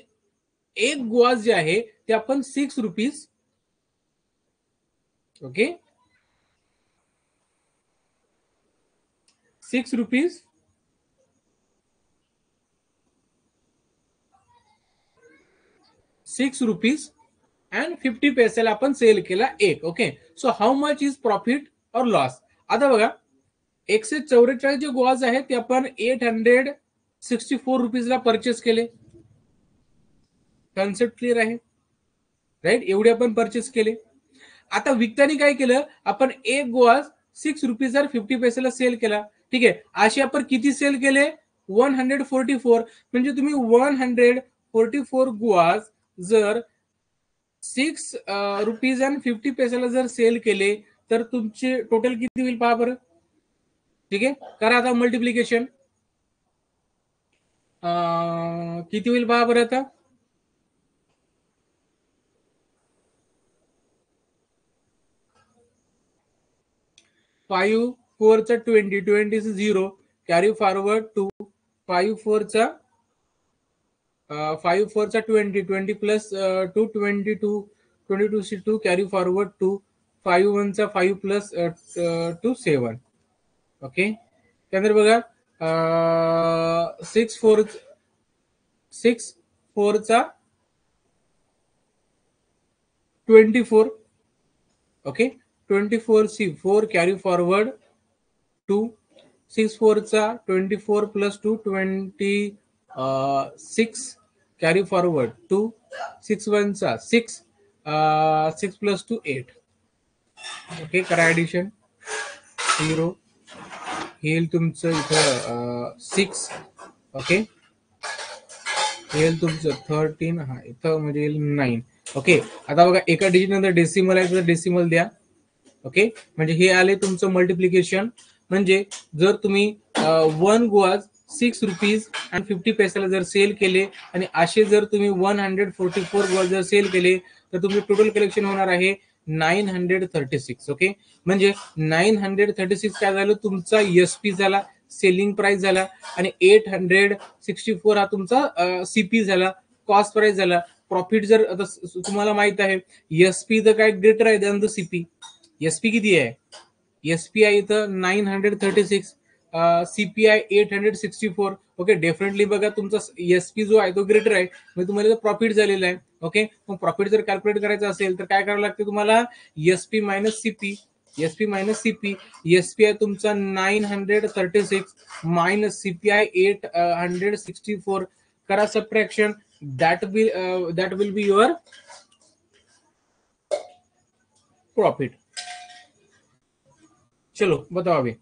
एक गोवाज जे आहे ते आपण 6 rupees, okay 6 rupees 6 rupees and 50 पैसेला आपण सेल केला एक. Okay, so how much is profit और लॉस. आता बघा 144 जे गोवाज आहेत ते आपण 864 रुपीजला परचेस केले. कन्सेप्ट क्लिअर आहे, राईट. एवढे आपण परचेस केले. आता विकताना काय केलं आपण, एक गोवाज 6 रुपीज 50 पैसेला सेल केला, ठीक आहे. असे आपण किती सेल केले, 144. म्हणजे तुम्ही 144 गुआज जर 6 रुपीज अँड 50 पैसेला जर सेल केले तर तुमचे टोटल किती होईल पहा बरं, ठीक आहे. करा आता मल्टिप्लिकेशन, किती होईल पहा बरं आता. 5 4 चा 20, 20 is 0, कॅरी फॉरवर्ड 2, 5 4 चा 20, 20 प्लस 2 22, 22 से 2 कॅरी फॉरवर्ड 2, 5 1 चा 5 प्लस 2 7. ओके, त्यानंतर बघा 6 4 चा 24. ओके, 24 सी 4 कॅरी फॉरवर्ड 2, 6 4 चा 24 प्लस 2 26 कॅरी फॉरवर्ड 2, 6 1 चा 6, 6 प्लस 2 8. ओके, करा ऍडिशन 0, येईल तुमचं इथं 6. ओके, येईल तुमचं 13, हा इथं म्हणजे येईल 9. ओके, आता बघा एका डिजिट नंतर डेसिमल आहे तर डेसिमल द्या. ओके, म्हणजे हे आले तुमचं मल्टिप्लिकेशन. म्हणजे जर तुम्ही 1 गुआज 6 रुपीज अँड 50 पैसेला जर सेल केले आणि असे जर तुम्ही 144 गुआज जर सेल केले तर तुमचं टोटल कलेक्शन होणार आहे 936. ओके, म्हणजे 936 काय झालं, तुमचा एसपी झाला, सेलिंग प्राइस झाला, आणि 864 हा तुमचा सीपी झाला, कॉस्ट प्राइस झाला. प्रॉफिट जर आता तुम्हाला माहित आहे एसपी तर काय ग्रेटर आहे दॅन द सीपी. एसपी किती आहे, एसपीआय इथं 936, सीपीआय 864. ओके, डेफिनेटली बघा तुमचा एसपी जो आहे तो ग्रेटर आहे, म्हणजे तुम्हाला प्रॉफिट झालेला आहे. ओके, मग प्रॉफिट जर कॅल्क्युलेट करायचं असेल तर काय करावं लागते तुम्हाला, SP minus CP, SP minus CP. एसपीआय तुमचा 936 मायनस सीपीआय 864. करा subtraction, that will be your profit. चलो बताओ अभी.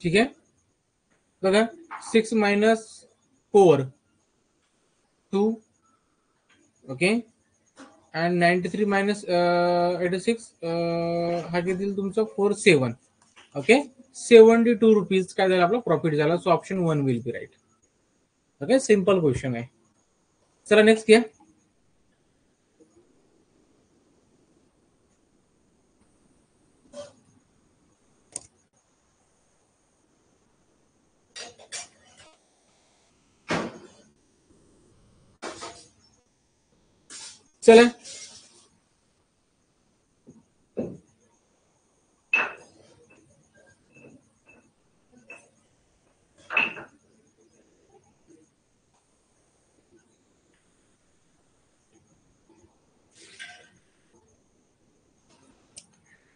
ठीक है बघा 6 मायनस 4 2 ओके अँड 93 मायनस 86 हा किती तुमचा 4 7 ओके 72 रुपीज काय झालं आपला प्रॉफिट झाला. So option 1 will be right. Okay simple question आहे. चला नेक्स्ट घ्या. चला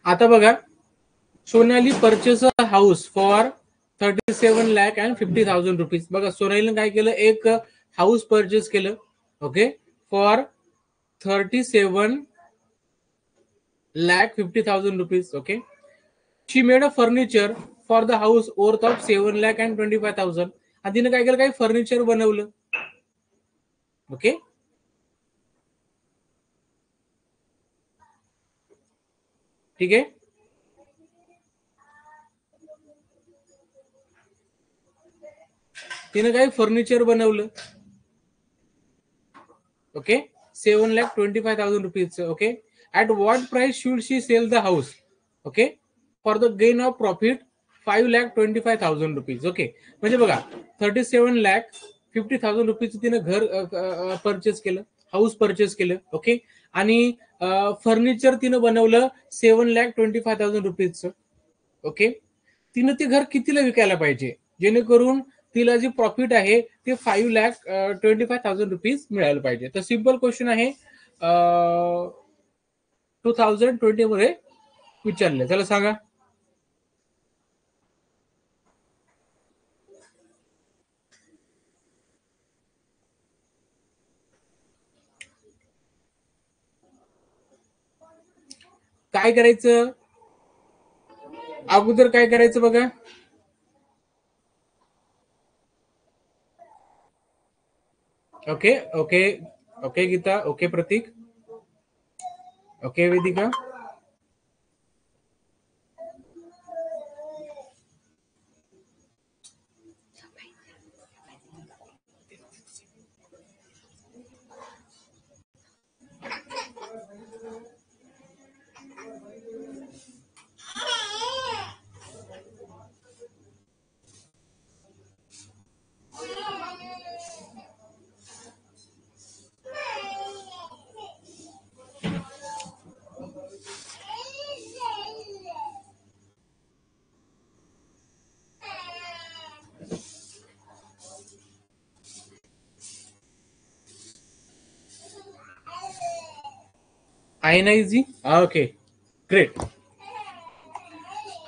आता बघा Sonali purchase a house for 37 lakh and 50,000 rupees. बघा सोनालीने काय केलं एक हाऊस परचेस केलं okay for 37 lakh 50,000 rupees. Okay, she made a furniture for the house worth of 7 lakh and 25,000. आणि तिने काय केलं काही फर्निचर बनवलं. ओके ठीक आहे. तिने काही फर्निचर बनवलं. Okay 7,25,000 rupees. Okay at what price should she sell the house? Okay for the gain of profit 5,25,000 rupees. Okay म्हणजे बघा 37,50,000 रुपीज तिने घर परचेस केलं हाऊस परचेस केलं. ओके आणि फर्निचर तिनं बनवलं 7,25,000 रुपीजचं. ओके तिनं ते घर कितीला विकायला पाहिजे जेणेकरून तिला जे प्रॉफिट आहे ते 5,25,000 रुपीज मिळायला पाहिजे. तर सिंपल क्वेश्चन आहे 2020 मध्ये विचारले. चला सांगा. काय करायचं अगोदर काय करायचं बघा. Okay okay okay Geeta okay Prateek okay Vedika आहे ना इझी. Okay great.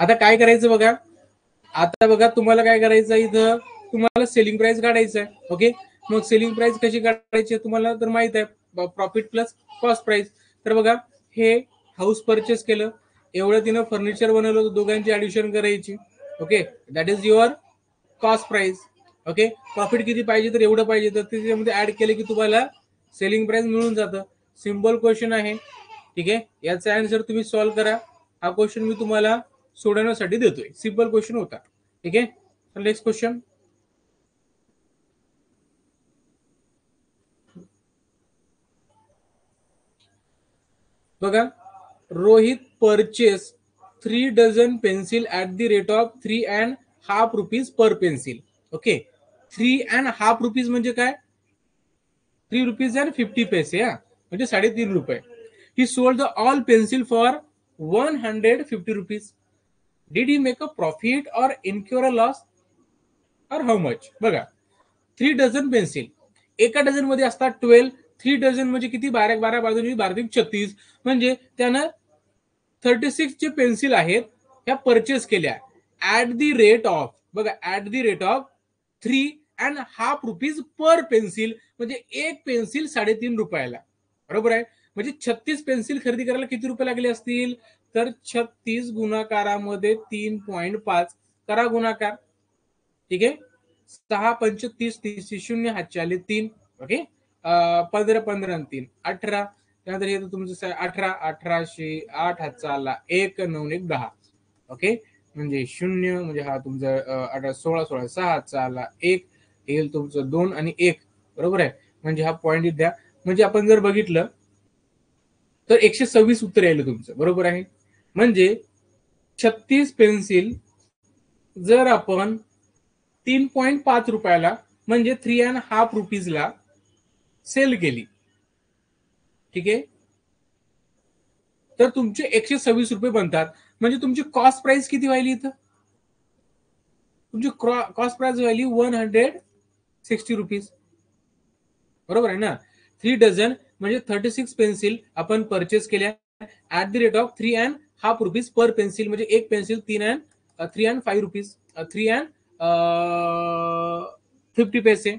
आता काय करायचं बघा. आता बघा तुम्हाला काय करायचं इथं तुम्हाला सेलिंग प्राइस काढायचं आहे. ओके मग सेलिंग प्राइस कशी काढायची तुम्हाला तर माहित आहे प्रॉफिट प्लस कॉस्ट प्राइस. तर बघा हे हाऊस परचेस केलं एवढं तिनं फर्निचर बनवलं दोघांची ऍडिशन करायची. Okay that is your cost price. Okay profit किती पाहिजे तर एवढं पाहिजे तर त्याच्यामध्ये ऍड केलं की तुम्हाला सेलिंग प्राइस मिळून जातं. सिंपल क्वेश्चन आहे. ठीक आहे याचा आन्सर तुम्ही सॉल्व्ह करा. हा क्वेश्चन मी तुम्हाला सोडवण्यासाठी देतोय. सिंपल क्वेश्चन होता. ठीक आहे नेक्स्ट क्वेश्चन. बघा Rohit purchase 3 dozen pencil at the rate of 3.5 rupees per pencil. Okay 3.5 rupees म्हणजे काय 3 रुपीज अँड 50 पैसे म्हणजे 3.5 रुपये. ही sold the all pencil for 150 rupees. Did he make a profit और इनक्युअर अ लॉस और हाऊ मच. बघा 3 dozen pencil एका dozen मध्ये असतात 12. 3 डझन म्हणजे किती 12 12 12 36 म्हणजे त्यानं 36 जे पेन्सिल आहेत ह्या परचेस केल्या ऍट दी रेट ऑफ, बघा at the rate of 3.5 rupees per pencil, म्हणजे एक पेन्सिल 3.5 रुपयाला, बरोबर आहे. म्हणजे 36 पेन्सिल खरेदी करायला किती रुपये लागले असतील, तर 36 गुणाकारामध्ये 3.5 करा गुणाकार, ठीक आहे. 6 पंच 30, 30 शून्य, हातचे आले 3, ओके. 15 15 3 18, त्यानंतर येतो तुमचं 18, 1800, 8 हातचा आला 1, 9 1 10, ओके. म्हणजे 0, म्हणजे हा तुमचा 18 16 16 6 हातचा आला 1, येईल तुमचं 2 आणि 1, बरोबर आहे. म्हणजे हा पॉईंट द्या. म्हणजे आपण जर बघितलं तर 126 उत्तर यायला तुमचं, बरोबर आहे. म्हणजे 36 पेन्सिल जर आपण 3.5 रुपयाला म्हणजे 3.5 रुपीजला सेल केली, ठीक आहे, तर तुमचे 126 रुपये बनतात. म्हणजे तुमची कॉस्ट प्राइस किती व्हायली इथं, तुमची कॉस्ट प्राइस व्हायली 160 रुपीज, बरोबर आहे ना. 3 डझन म्हणजे 36 पेन्सिल आपण परचेस केल्या at the rate of 3.5 rupees per pencil, म्हणजे एक पेन्सिल 3.5 रुपीज, 3.50 पैसे,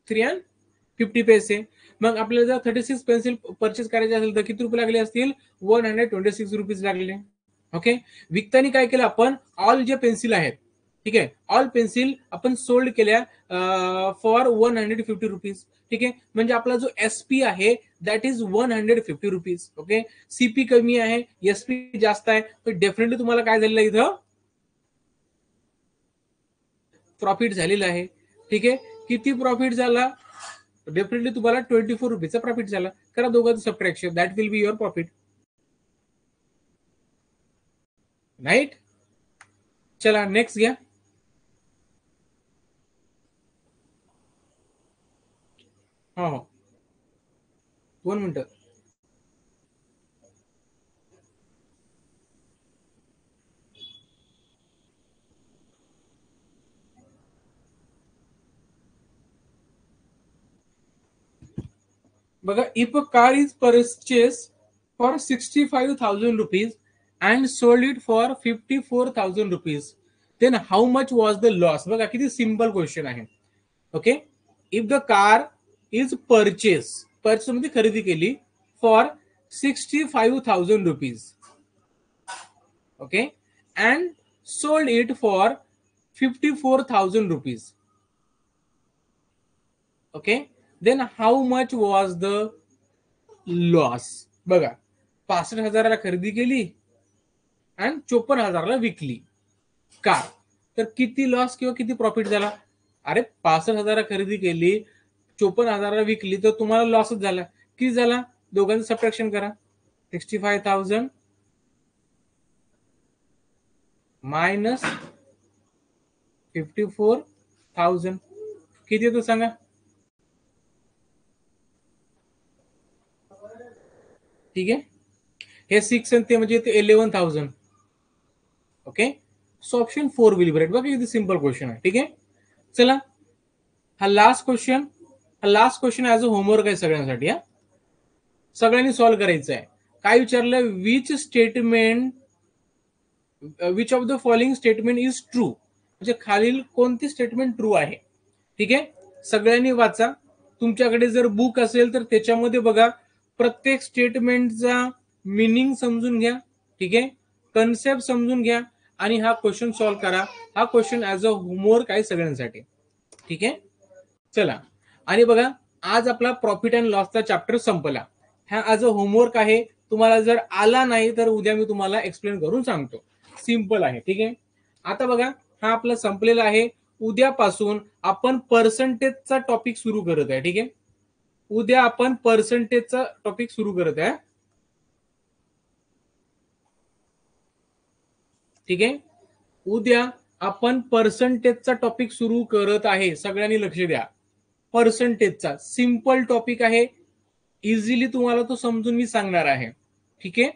3.50 पैसे. मग आपल्याला जर 36 पेन्सिल परचेस करायचे असेल तर किती रुपये लागले असतील, 126 रुपीज लागले, ओके. विकताना काय केलं आपण, ऑल जे पेन्सिल आहेत, ठीक आहे, ऑल पेन्सिल आपण सोल्ड केल्या फॉर 150 रुपीज, ठीक आहे. म्हणजे आपला जो एसपी आहे that is 150 rupees, okay. CP कमी आहे, एसपी जास्त आहे, तर डेफिनेटली तुम्हाला काय झालेलं इथं प्रॉफिट झालेलं आहे, ठीक आहे. किती प्रॉफिट झाला, डेफिनेटली तुम्हाला 24 रुपीजचा प्रॉफिट झाला. करा दोघांचं subtraction, that will be your profit, right. चला नेक्स्ट घ्या. हो 2 मिनिटं. बघा, if a car is purchase for 65,000 rupees and sold it for 54,000 rupees, then how much was the loss. बघा किती सिंपल क्वेश्चन आहे, okay. If the car is purchase मध्ये खरेदी केली for 65,000 rupees, okay, and sold it for 54,000 rupees, okay. Then how much was the loss. बघा 65,000ला खरेदी केली आणि 54,000ला विकली कार, तर किती लॉस किंवा किती प्रॉफिट झाला. अरे 65,000 खरेदी केली, 54,000ला विकली, तर तुम्हाला लॉसच झाला. किती झाला, दोघांचं सबट्रॅक्शन करा. 65,000 मायनस 54,000 किती येतो सांगा. ठीक आहे, हे 6 आणि ते म्हणजे 11,000, okay. So option 4 will be right. बघा किती सिंपल क्वेश्चन आहे, ठीक आहे. चला हा last question, last question as a homework आहे सगळ्यांसाठी. हा सगळ्यांनी सॉल्व्ह करायचं आहे. काय विचारलं, which of the following statement is true, म्हणजे खालील कोणती स्टेटमेंट ट्रू आहे, ठीक आहे. सगळ्यांनी वाचा. तुमच्याकडे जर बुक असेल तर त्याच्यामध्ये बघा, प्रत्येक स्टेटमेंटचा मिनिंग समजून घ्या, ठीक आहे, कन्सेप्ट समजून घ्या आणि हा क्वेश्चन सॉल्व्ह करा. हा क्वेश्चन ऍज अ होमवर्क आहे सगळ्यांसाठी, ठीक आहे. चला, आणि बघा आज आपला प्रॉफिट अँड लॉसचा चॅप्टर संपला. हा ऍज अ होमवर्क आहे. तुम्हाला जर आला नाही तर उद्या मी तुम्हाला एक्सप्लेन करून सांगतो. सिंपल आहे, ठीक आहे. आता बघा हा आपला संपलेला आहे. उद्यापासून आपण पर्सेंटेजचा टॉपिक सुरू करत आहे, ठीक आहे. उद्या आपण पर्सेंटेजचा टॉपिक सुरू करत आहे, ठीक आहे. उद्या आपण पर्सेंटेजचा टॉपिक सुरू करत आहे. सगळ्यांनी लक्ष द्या. पर्सेंटेजचा सिंपल टॉपिक आहे, इझिली तुम्हाला तो समजून मी सांगणार आहे, ठीक आहे.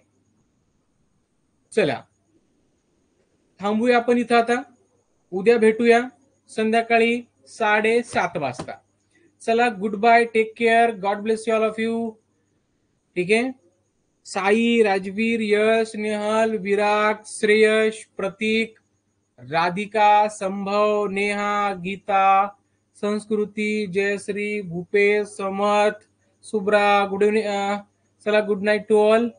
चला थांबूया आपण इथं आता. उद्या भेटूया संध्याकाळी 7:30 वाजता. चला, good bye, take care, god bless you all of you, ठीक आहे. साई, राजवीर, यश, नेहल, विराग, श्रेयश, प्रतीक, राधिका, संभव, नेहा, गीता, संस्कृती, जयश्री, भूपेश, समर्थ, सुब्रा. Good evening. चला, गुड नाईट टू ऑल.